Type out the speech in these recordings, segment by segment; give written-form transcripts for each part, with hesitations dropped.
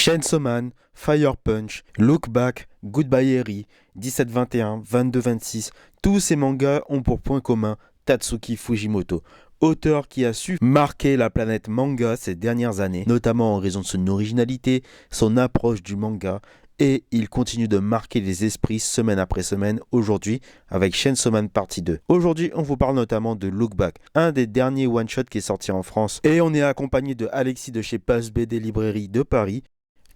Chainsaw Man, Fire Punch, Look Back, Goodbye Eri, 1721, 2226, tous ces mangas ont pour point commun Tatsuki Fujimoto, auteur qui a su marquer la planète manga ces dernières années, notamment en raison de son originalité, son approche du manga, et il continue de marquer les esprits semaine après semaine aujourd'hui avec Chainsaw Man partie 2. Aujourd'hui, on vous parle notamment de Look Back, un des derniers one-shot qui est sorti en France, et on est accompagné de Alexis de chez Pulse BD Librairie de Paris,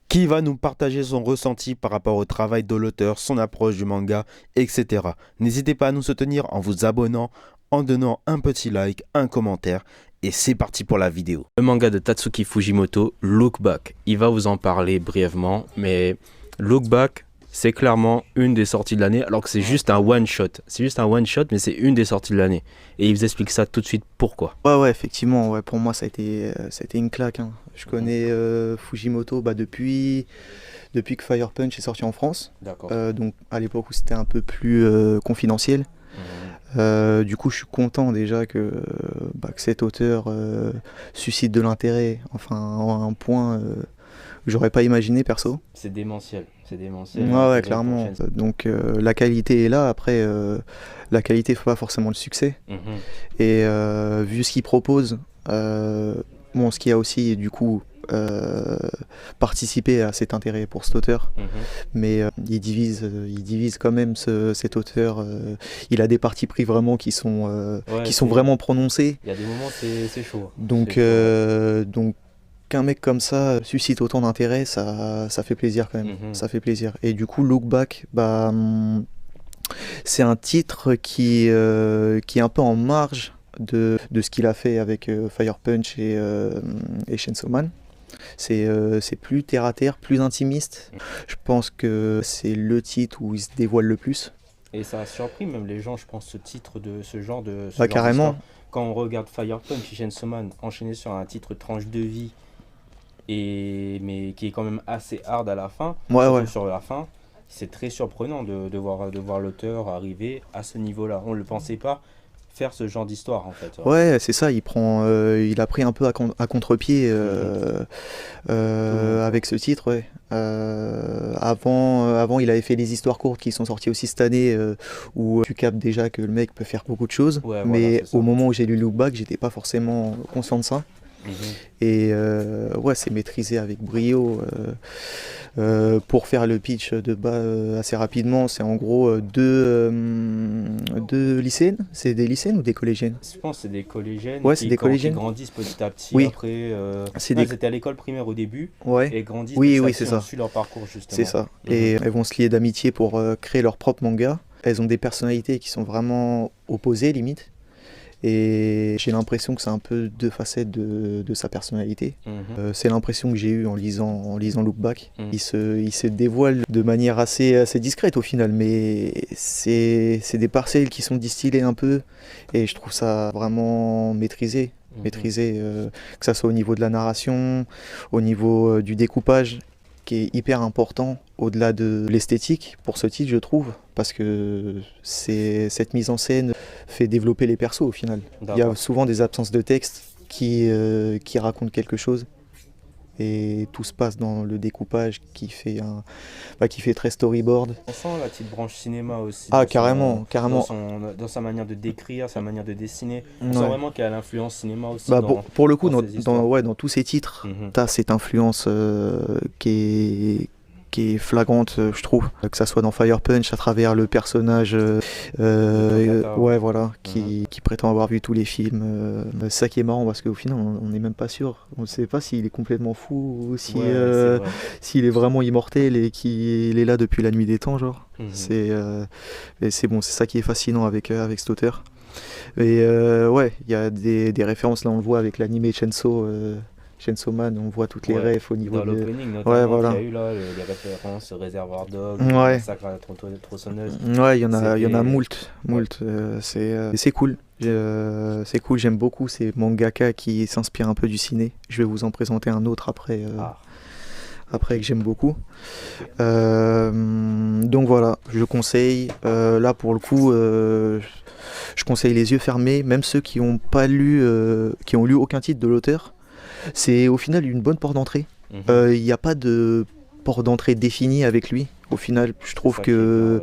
qui va nous partager son ressenti par rapport au travail de l'auteur, son approche du manga, etc. N'hésitez pas à nous soutenir en vous abonnant, en donnant un petit like, un commentaire, et c'est parti pour la vidéo. Le manga de Tatsuki Fujimoto, Look Back, il va vous en parler brièvement, mais Look Back, c'est clairement une des sorties de l'année, alors que c'est juste un one-shot. C'est juste un one-shot, mais c'est une des sorties de l'année. Et il vous explique ça tout de suite, pourquoi. Ouais, effectivement, ouais, pour moi, ça a été une claque. Hein. Je connais Fujimoto depuis que Fire Punch est sorti en France. D'accord. Donc à l'époque où c'était un peu plus confidentiel. Du coup, je suis content déjà que cet auteur suscite de l'intérêt, enfin à un point que j'aurais pas imaginé perso. C'est démentiel. Ouais, clairement. Donc la qualité est là. Après, la qualité ne fait pas forcément le succès. Et vu ce qu'il propose, ce qui a aussi du coup participé à cet intérêt pour cet auteur, mais il divise quand même cet auteur. Il a des partis pris vraiment qui sont vraiment prononcés. Il y a des moments c'est chaud. Donc qu'un mec comme ça suscite autant d'intérêt, ça fait plaisir quand même. Ça fait plaisir. Et du coup, Look Back, c'est un titre qui est un peu en marge de ce qu'il a fait avec Fire Punch et Chainsaw Man. C'est plus terre à terre, plus intimiste. Je pense que c'est le titre où il se dévoile le plus. Et ça a surpris même les gens, je pense, ce genre carrément. d'histoire. Quand on regarde Fire Punch et Chainsaw Man enchaîné sur un titre tranche de vie, mais qui est quand même assez hard à la fin, sur la fin, c'est très surprenant de voir l'auteur arriver à ce niveau-là. On ne le pensait pas faire ce genre d'histoire en fait. Ouais, c'est ça, il a pris un peu à contre-pied avec ce titre. Ouais. Avant, il avait fait les histoires courtes qui sont sorties aussi cette année où tu captes déjà que le mec peut faire beaucoup de choses. Ouais, mais au moment où j'ai lu Look Back, j'étais pas forcément conscient de ça. Et c'est maîtrisé avec brio. Pour faire le pitch de bas assez rapidement, c'est en gros deux lycéennes. C'est des lycéennes ou des collégiennes? Je pense que c'est des collégiennes, qui grandissent petit à petit. Oui. Après, elles étaient à l'école primaire au début et grandissent c'est ça. Suivent leur parcours justement. C'est ça. Et elles vont se lier d'amitié pour créer leur propre manga. Elles ont des personnalités qui sont vraiment opposées limite. Et j'ai l'impression que c'est un peu deux facettes de sa personnalité. C'est l'impression que j'ai eue en lisant Look Back. Il se dévoile de manière assez discrète au final, mais c'est des parcelles qui sont distillées un peu, et je trouve ça vraiment maîtrisé, que ça soit au niveau de la narration, au niveau du découpage, qui est hyper important au-delà de l'esthétique pour ce titre, je trouve, parce que cette mise en scène fait développer les persos au final. Il y a souvent des absences de texte qui racontent quelque chose, et tout se passe dans le découpage qui fait très storyboard. On sent la petite branche cinéma aussi. Carrément. Dans sa manière de décrire, sa manière de dessiner. On sent vraiment qu'il y a l'influence cinéma aussi. Pour le coup, dans tous ces titres, tu as cette influence qui est flagrante, je trouve, que ça soit dans Fire Punch à travers le personnage qui prétend avoir vu tous les films. C'est ça qui est marrant, parce qu'au final on n'est même pas sûr, on ne sait pas s'il est complètement fou ou s'il est vraiment immortel et qu'il est là depuis la nuit des temps, genre. C'est ça qui est fascinant avec cet auteur. Et il y a des références, là on le voit avec l'animé Chainsaw Man, on voit toutes les refs au niveau de l'opening, notamment, il y a eu là les références Réservoir Dog, Massacre à la tronçonneuse. Il y en a moult. C'est cool. C'est cool, j'aime beaucoup ces mangaka qui s'inspirent un peu du ciné. Je vais vous en présenter un autre après que j'aime beaucoup. Donc voilà, je conseille. Là pour le coup, je conseille les yeux fermés, même ceux qui ont lu aucun titre de l'auteur. C'est au final une bonne porte d'entrée Il n'y a pas de port d'entrée défini avec lui. Au final, je trouve que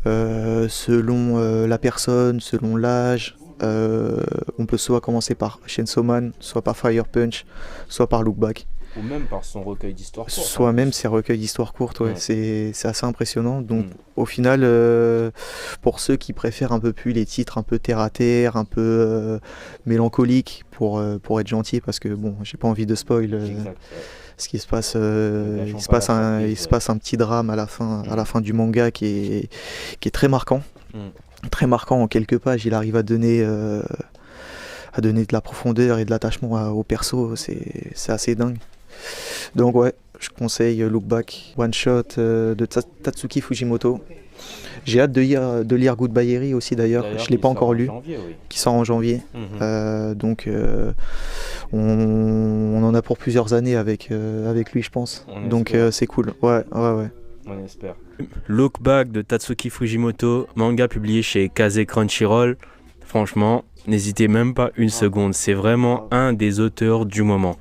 selon la personne, selon l'âge, on peut soit commencer par Chainsaw Man, soit par Fire Punch, soit par Look Back. Ou même par son recueil d'histoires courtes. Soit même ses recueils d'histoires courtes, ouais. C'est assez impressionnant. Donc au final, pour ceux qui préfèrent un peu plus les titres un peu terre à terre, un peu mélancoliques pour être gentil, parce que bon, j'ai pas envie de spoil ce qui se passe. Il se passe un petit drame à la fin du manga qui est très marquant. Très marquant en quelques pages. Il arrive à donner de la profondeur et de l'attachement au perso. C'est assez dingue. Donc ouais, je conseille Look Back, One Shot de Tatsuki Fujimoto. J'ai hâte de lire Goodbye Eri aussi d'ailleurs, je ne l'ai pas encore lu, qui sort en janvier. Donc on en a pour plusieurs années avec lui je pense. Donc c'est cool, ouais. On espère. Look Back de Tatsuki Fujimoto, manga publié chez Kaze Crunchyroll. Franchement, n'hésitez même pas une seconde, c'est vraiment un des auteurs du moment.